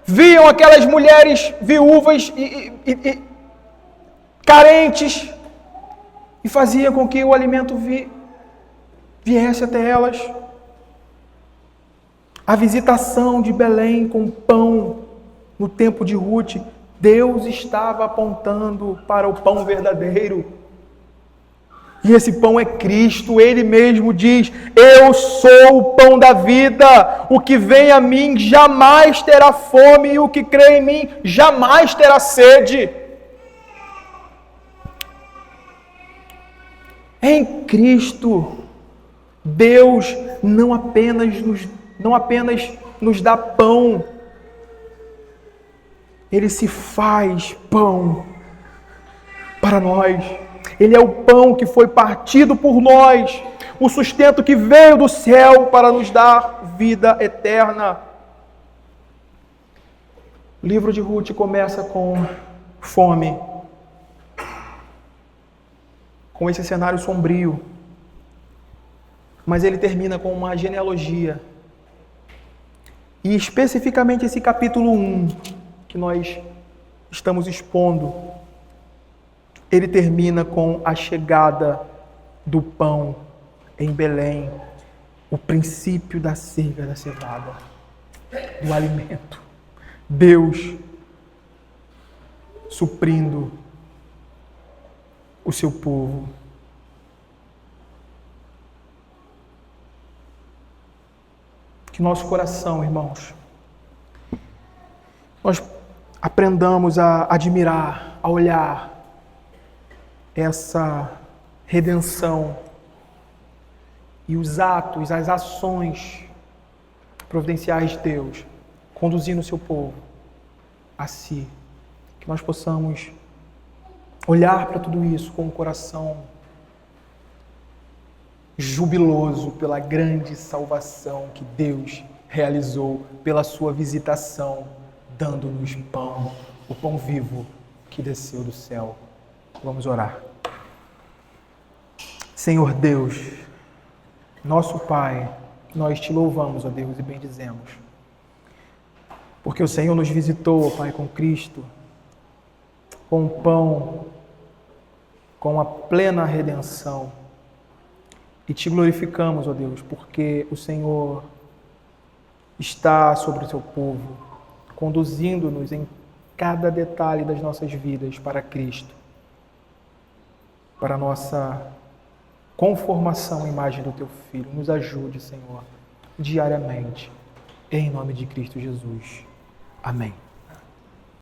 viam aquelas mulheres viúvas e carentes, e fazia com que o alimento viesse até elas. A visitação de Belém com pão no tempo de Ruth, Deus estava apontando para o pão verdadeiro. E esse pão é Cristo. Ele mesmo diz: eu sou o pão da vida. O que vem a mim jamais terá fome, e o que crê em mim jamais terá sede. Em Cristo, Deus não apenas nos dá pão, Ele se faz pão para nós. Ele é o pão que foi partido por nós, o sustento que veio do céu para nos dar vida eterna. O livro de Ruth começa com fome, com esse cenário sombrio, mas ele termina com uma genealogia E especificamente esse capítulo 1 que nós estamos expondo, ele termina com a chegada do pão em Belém, o princípio da ceiga da cevada, do alimento. Deus suprindo o seu povo. Que nosso coração, irmãos, nós aprendamos a admirar, a olhar essa redenção e os atos, as ações providenciais de Deus, conduzindo o seu povo a si. Que nós possamos olhar para tudo isso com um coração jubiloso pela grande salvação que Deus realizou pela sua visitação, dando-nos pão, o pão vivo que desceu do céu. Vamos orar. Senhor Deus, nosso Pai, nós te louvamos, ó Deus, e bendizemos. Porque o Senhor nos visitou, ó Pai, com Cristo, com o pão, com a plena redenção. E te glorificamos, ó Deus, porque o Senhor está sobre o seu povo, conduzindo-nos em cada detalhe das nossas vidas para Cristo, para a nossa conformação à imagem do Teu Filho. Nos ajude, Senhor, diariamente, em nome de Cristo Jesus. Amém.